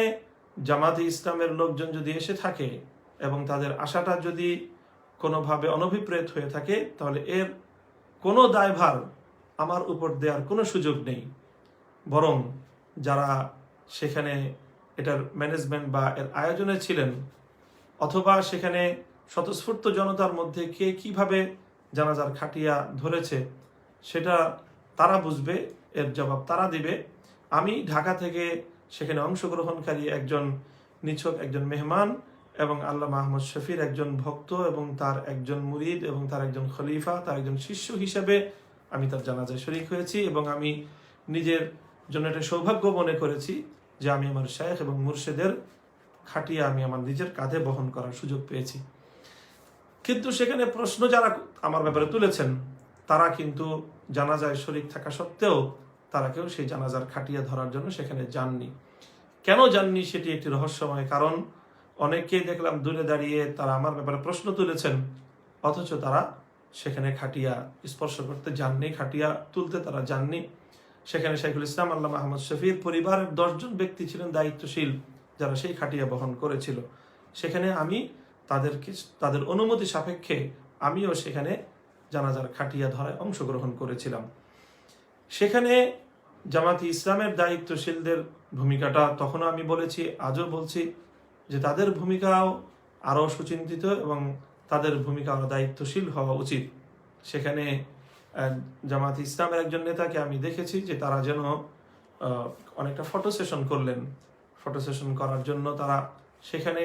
জামাতে ইসলামের লোকজন যদি এসে থাকে এবং তাদের আশাটা যদি কোনোভাবে অনভিপ্রেত হয়ে থাকে, তাহলে এর কোনো দায়ভার আমার উপর দেওয়ার কোনো সুযোগ নেই, বরং যারা সেখানে এটার ম্যানেজমেন্ট বা এর আয়োজনে ছিলেন অথবা সেখানে স্বতঃস্ফূর্ত জনতার মধ্যে কে কিভাবে জানাজার খাটিয়া ধরেছে সেটা তারা বুঝবে, এর জবাব তারা দিবে। আমি ঢাকা থেকে সেখানে অংশগ্রহণকারী একজন নিছক একজন মেহমান এবং আল্লামা আহমদ শফির একজন ভক্ত এবং তার একজন মুরিদ এবং তার একজন খলিফা, তার একজন শিষ্য হিসেবে আমি তার জানাজায় শরীক হয়েছি এবং আমি নিজের জন্য একটা সৌভাগ্য মনে করেছি যে আমি আমার শায়েখ এবং মুর্শেদের খাটিয়া আমি আমার নিজের কাঁধে বহন করার সুযোগ পেয়েছি। কিন্তু সেখানে প্রশ্ন যারা আমার ব্যাপারে তুলেছেন তারা কিন্তু জানাজায় শরীক থাকা সত্ত্বেও তারা কেউ সেই জানাজার খাটিয়া ধরার জন্য সেখানে যাননি। কেন যাননি সেটি একটি রহস্যময় কারণ। অনেককেই দেখলাম দূরে দাঁড়িয়ে তারা আমার ব্যাপারে প্রশ্ন তুলেছেন, অথচ তারা সেখানে খাটিয়া স্পর্শ করতে যাননি, খাটিয়া তুলতে তারা যাননি। সেখানে শাইখুল ইসলাম আল্লামা আহমদ শফির পরিবারের 10 জন ব্যক্তি ছিলেন দায়িত্বশীল যারা সেই খাটিয়া বহন করেছিল। সেখানে আমি তাদের অনুমতি সাপেক্ষে আমিও সেখানে জানাজার খাটিয়া ধরায় অংশগ্রহণ করেছিলাম। সেখানে জামাতি ইসলামের দায়িত্বশীলদের ভূমিকাটা তখনও আমি বলেছি, আজও বলছি, যে তাদের ভূমিকাও আরও সুচিন্তিত এবং তাদের ভূমিকা আরও দায়িত্বশীল হওয়া উচিত। সেখানে জামাত ইসলামের একজন নেতাকে আমি দেখেছি যে তারা যেন অনেকটা ফটো সেশন করলেন। ফটো সেশন করার জন্য তারা সেখানে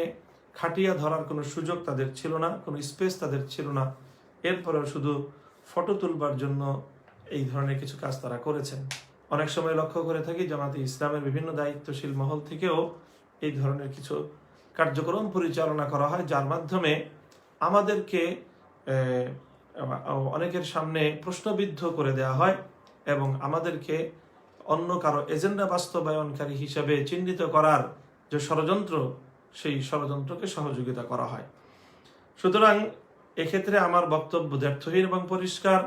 খাটিয়া ধরার কোনো সুযোগ তাদের ছিল না, কোনো স্পেস তাদের ছিল না, এরপরেও শুধু ফটো তুলবার জন্য এই ধরনের কিছু কাজ তারা করেছেন। অনেক সময় লক্ষ্য করে থাকি জামাতে ইসলামের বিভিন্ন দায়িত্বশীল মহল থেকেও এই ধরনের কিছু কার্যক্রম পরিচালনা করা হয়, যার মাধ্যমে আমাদেরকে অনেকের সামনে প্রশ্নবিদ্ধ করে দেওয়া হয় এবং আমাদেরকে অন্য কারো এজেন্ডা বাস্তবায়নকারী হিসেবে চিহ্নিত করার যে ষড়যন্ত্র, সেই ষড়যন্ত্রকে সহযোগিতা করা হয়। সুতরাং এক্ষেত্রে আমার বক্তব্য দ্ব্যর্থহীন এবং পরিষ্কার।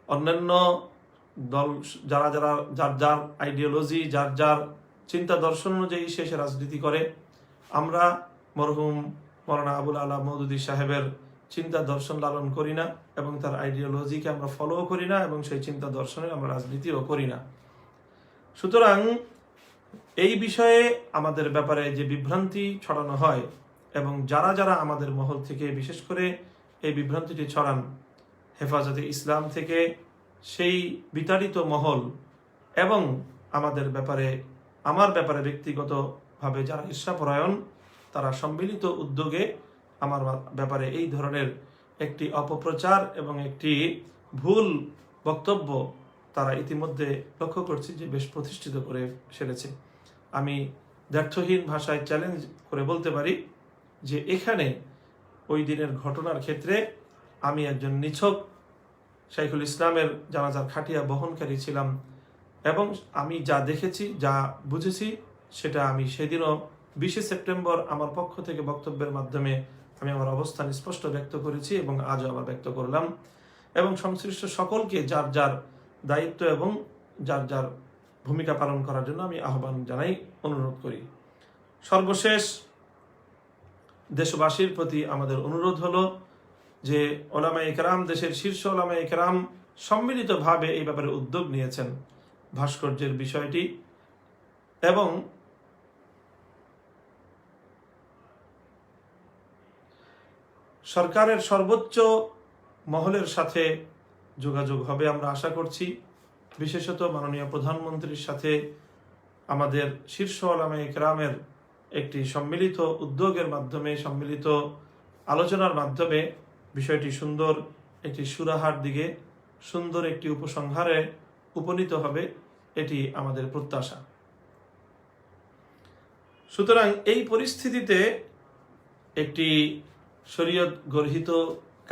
অন্যান্য দল যারা যারা যার যার আইডিওলজি, যার যার চিন্তা দর্শন অনুযায়ী শেষ রাজনীতি করে, আমরা মরহুম মৌলানা আবুল আলা মওদুদী সাহেবের চিন্তা দর্শন লালন করি না এবং তার আইডিওলজিকে আমরা ফলো করি না এবং সেই চিন্তা দর্শনে আমরা রাজনীতিও করি না। সুতরাং এই বিষয়ে আমাদের ব্যাপারে যে বিভ্রান্তি ছড়ানো হয় এবং যারা যারা আমাদের মহল থেকে বিশেষ করে এই বিভ্রান্তিটি ছড়ান, হেফাজতে ইসলাম থেকে সেই বিতাড়িত মহল এবং আমাদের ব্যাপারে, আমার ব্যাপারে ব্যক্তিগতভাবে যারা ঈর্ষাপরায়ণ, তারা সম্মিলিত উদ্যোগে আমার ব্যাপারে এই ধরনের একটি অপপ্রচার এবং একটি ভুল বক্তব্য তারা ইতিমধ্যে লক্ষ্য করছি যে বেশ প্রতিষ্ঠিত করে সেরেছে। আমি দ্ব্যর্থহীন ভাষায় চ্যালেঞ্জ করে বলতে পারি যে এখানে ওই দিনের ঘটনার ক্ষেত্রে আমি একজন নিছক শাইখুল ইসলামের জানাজার খাটিয়া বহনকারী ছিলাম এবং আমি যা দেখেছি, যা বুঝেছি, সেটা আমি সেদিনও 20 সেপ্টেম্বর আমার পক্ষ থেকে বক্তব্যের মাধ্যমে আমি আমার অবস্থান স্পষ্ট ব্যক্ত করেছি এবং আজও আবার ব্যক্ত করলাম এবং সংশ্লিষ্ট সকলকে যার যার দায়িত্ব এবং যার যার ভূমিকা পালন করার জন্য আমি আহ্বান জানাই, অনুরোধ করি। সর্বশেষ দেশবাসীর প্রতি আমাদের অনুরোধ হলো যে ওলামায়ে কেরাম, দেশের শীর্ষ ওলামায়ে কেরাম সম্মিলিতভাবে এই ব্যাপারে উদ্যোগ নিয়েছেন ভাস্কর্যের বিষয়টি এবং সরকারের সর্বোচ্চ মহলের সাথে যোগাযোগ হবে আমরা আশা করছি। বিশেষত মাননীয় প্রধানমন্ত্রীর সাথে আমাদের শীর্ষ ওলামায়ে কেরামের একটি সম্মিলিত উদ্যোগের মাধ্যমে, সম্মিলিত আলোচনার মাধ্যমে বিষয়টি সুন্দর একটি সুরাহার দিকে, সুন্দর একটি উপসংহারে উপনীত হবে, এটি আমাদের প্রত্যাশা। সুতরাং এই পরিস্থিতিতে একটি শরীয়ত গর্হিত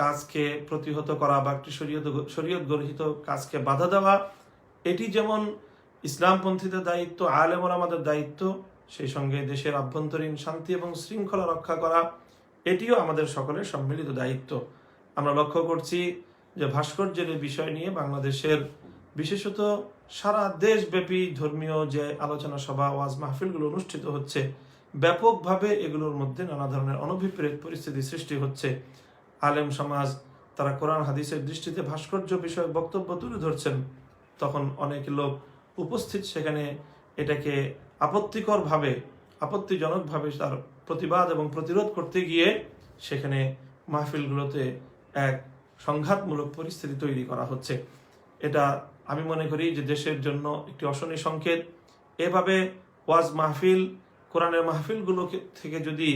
কাজকে প্রতিহত করা বা একটি শরীয়ত গর্হিত কাজকে বাধা দেওয়া, এটি যেমন ইসলামপন্থীদের দায়িত্ব, আলেম ওলামাদের দায়িত্ব, সেই সঙ্গে দেশের আভ্যন্তরীণ শান্তি এবং শৃঙ্খলা রক্ষা করা এটিও আমাদের সকলের সম্মিলিত দায়িত্ব। আমরা লক্ষ্য করছি যে ভাস্কর্যের বিষয় নিয়ে বাংলাদেশের বিশেষত সারা দেশব্যাপী ধর্মীয় যে আলোচনা সভা, ওয়াজ মাহফিলগুলো অনুষ্ঠিত হচ্ছে, ব্যাপকভাবে এগুলোর মধ্যে নানা ধরনের অনভিপ্রেত পরিস্থিতি সৃষ্টি হচ্ছে। আলেম সমাজ তারা কোরআন হাদিসের দৃষ্টিতে ভাস্কর্য বিষয়ে বক্তব্য তুলে ধরছেন, তখন অনেক লোক উপস্থিত সেখানে এটাকে আপত্তিজনকভাবে তার প্রতিবাদ এবং প্রতিরোধ করতে গিয়ে সেখানে মাহফিলগুলোতে এক সংঘাতমূলক পরিস্থিতি তৈরি করা হচ্ছে। এটা আমি মনে করি যে দেশের জন্য একটি অশনি সংকেত। এভাবে ওয়াজ মাহফিল, কোরআনের মাহফিলগুলো থেকে যদি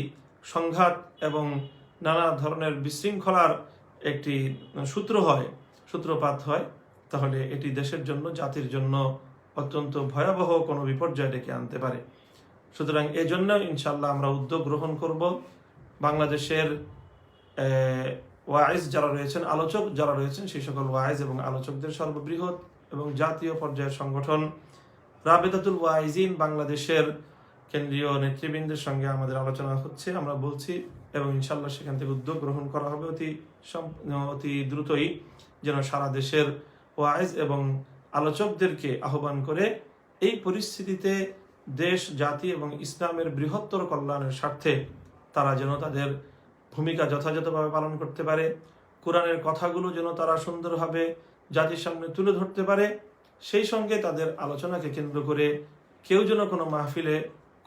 সংঘাত এবং নানা ধরনের বিশৃঙ্খলার একটি সূত্রপাত হয়, তাহলে এটি দেশের জন্য, জাতির জন্য অত্যন্ত ভয়াবহ কোনো বিপর্যয় ডেকে আনতে পারে। সুতরাং এজন্য ইনশাল্লাহ আমরা উদ্যোগ গ্রহণ করব। বাংলাদেশের ওয়াইজ যারা রয়েছেন, আলোচক যারা রয়েছেন, সেই সকল ওয়াইজ এবং আলোচকদের সর্ববৃহৎ এবং জাতীয় পর্যায়ের সংগঠন রাবেতাতুল ওয়াইজিন বাংলাদেশের কেন্দ্রীয় নেতৃবৃন্দের সঙ্গে আমাদের আলোচনা হচ্ছে, আমরা বলছি, এবং ইনশাল্লাহ সেখান থেকে উদ্যোগ গ্রহণ করা হবে অতি দ্রুতই, যেন সারা দেশের ওয়াইজ এবং আলোচকদেরকে আহ্বান করে এই পরিস্থিতিতে দেশ, জাতি এবং ইসলামের বৃহত্তর কল্যাণের স্বার্থে তারা যেন তাদের ভূমিকা যথাযথভাবে পালন করতে পারে, কোরআনের কথাগুলো যেন তারা সুন্দরভাবে জাতির সামনে তুলে ধরতে পারে সেই সঙ্গে তাদের আলোচনাকে কেন্দ্র করে কেউ যেন কোনো মাহফিলে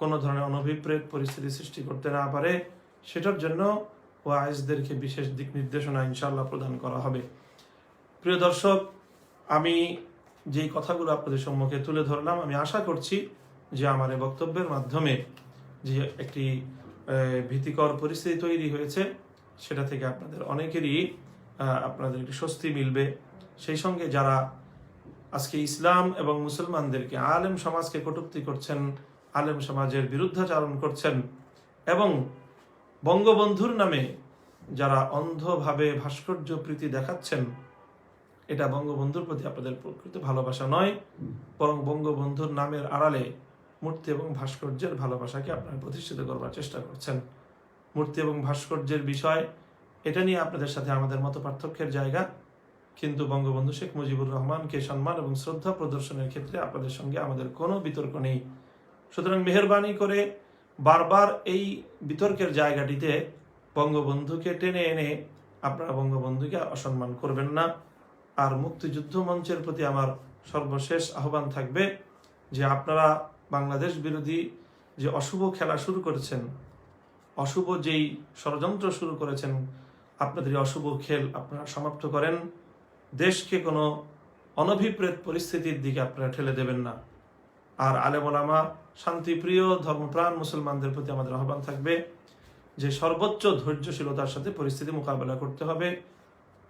কোনো ধরনের অনভিপ্রেত পরিস্থিতি সৃষ্টি করতে না পারে, সেটার জন্য ওয়াইজদেরকে বিশেষ দিক নির্দেশনা ইনশাআল্লাহ প্রদান করা হবে। প্রিয় দর্শক, আমি যেই কথাগুলো আপনাদের সম্মুখে তুলে ধরলাম, আমি আশা করছি যে আমার এই বক্তব্যের মাধ্যমে যে একটি ভীতিকর পরিস্থিতি তৈরি হয়েছে, সেটা থেকে আপনাদের অনেকেরই আপনাদের একটি স্বস্তি মিলবে। সেই সঙ্গে যারা আজকে ইসলাম এবং মুসলমানদেরকে, আলেম সমাজকে কটূক্তি করছেন, আলেম সমাজের বিরুদ্ধাচারণ করছেন এবং বঙ্গবন্ধুর নামে যারা অন্ধভাবে ভাস্কর্য প্রীতি দেখাচ্ছেন, এটা বঙ্গবন্ধুর প্রতি আপনাদের প্রকৃত ভালোবাসা নয়, বরং বঙ্গবন্ধুর নামের আড়ালে মূর্তি এবং ভাস্কর্যের ভালোবাসাকে আপনারা প্রতিষ্ঠিত করবার চেষ্টা করছেন। মূর্তি এবং ভাস্কর্যের বিষয়, এটা নিয়ে আপনাদের সাথে আমাদের মত পার্থক্যের জায়গা, কিন্তু বঙ্গবন্ধু শেখ মুজিবুর রহমানকে সম্মান এবং শ্রদ্ধা প্রদর্শনের ক্ষেত্রে আপনাদের সঙ্গে আমাদের কোনো বিতর্ক নেই। সুতরাং মেহেরবানি করে বারবার এই বিতর্কের জায়গাটিতে বঙ্গবন্ধুকে টেনে এনে আপনারা বঙ্গবন্ধুকে অসম্মান করবেন না। আর মুক্তিযুদ্ধ মঞ্চের প্রতি আমার সর্বশেষ আহ্বান থাকবে যে আপনারা বাংলাদেশ বিরোধী যে অশুভ খেলা শুরু করেছেন, অশুভ যেই ষড়যন্ত্র শুরু করেছেন, আপনাদের এই অশুভ খেল আপনারা সমাপ্ত করেন। দেশকে কোনো অনভিপ্রেত পরিস্থিতির দিকে আপনারা ঠেলে দেবেন না। আর আলেম ওলামা, শান্তিপ্রিয় ধর্মপ্রাণ মুসলমানদের প্রতি আমাদের আহ্বান থাকবে যে সর্বোচ্চ ধৈর্যশীলতার সাথে পরিস্থিতি মোকাবেলা করতে হবে।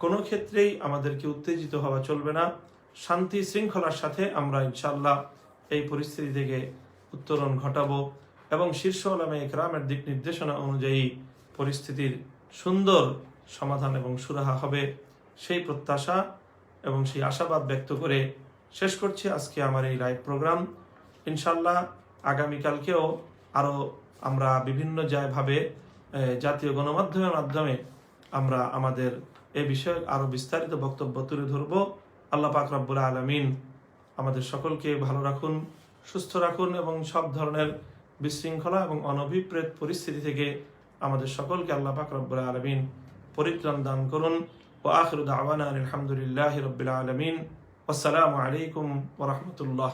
কোনো ক্ষেত্রেই আমাদেরকে উত্তেজিত হওয়া চলবে না। শান্তি শৃঙ্খলার সাথে আমরা ইনশাআল্লাহ এই পরিস্থিতি থেকে উত্তরণ ঘটাবো এবং শীর্ষ ওলামায়ে ইকরামের দিক নির্দেশনা অনুযায়ী পরিস্থিতির সুন্দর সমাধান এবং সুরাহা হবে, সেই প্রত্যাশা এবং সেই আশাবাদ ব্যক্ত করে শেষ করছি আজকে আমার এই লাইভ প্রোগ্রাম। ইনশাআল্লাহ আগামীকালকেও আরও আমরা বিভিন্ন ভাবে জাতীয় গণমাধ্যমের মাধ্যমে আমরা আমাদের এ বিষয়ে আরও বিস্তারিত বক্তব্য তুলে ধরব। আল্লাহ পাক রব্বুল আলামিন আমাদের সকলকে ভালো রাখুন, সুস্থ রাখুন এবং সব ধরনের বিশৃঙ্খলা এবং অনভিপ্রেত পরিস্থিতি থেকে আমাদের সকলকে আল্লাহ পাক রব্বুল আলামিন পরিত্রাণ দান করুন। ওয়া আখিরু দাওয়ানা আলহামদুলিল্লাহি রাব্বিল আলামিন। আসসালামু আলাইকুম ওয়া রাহমাতুল্লাহ।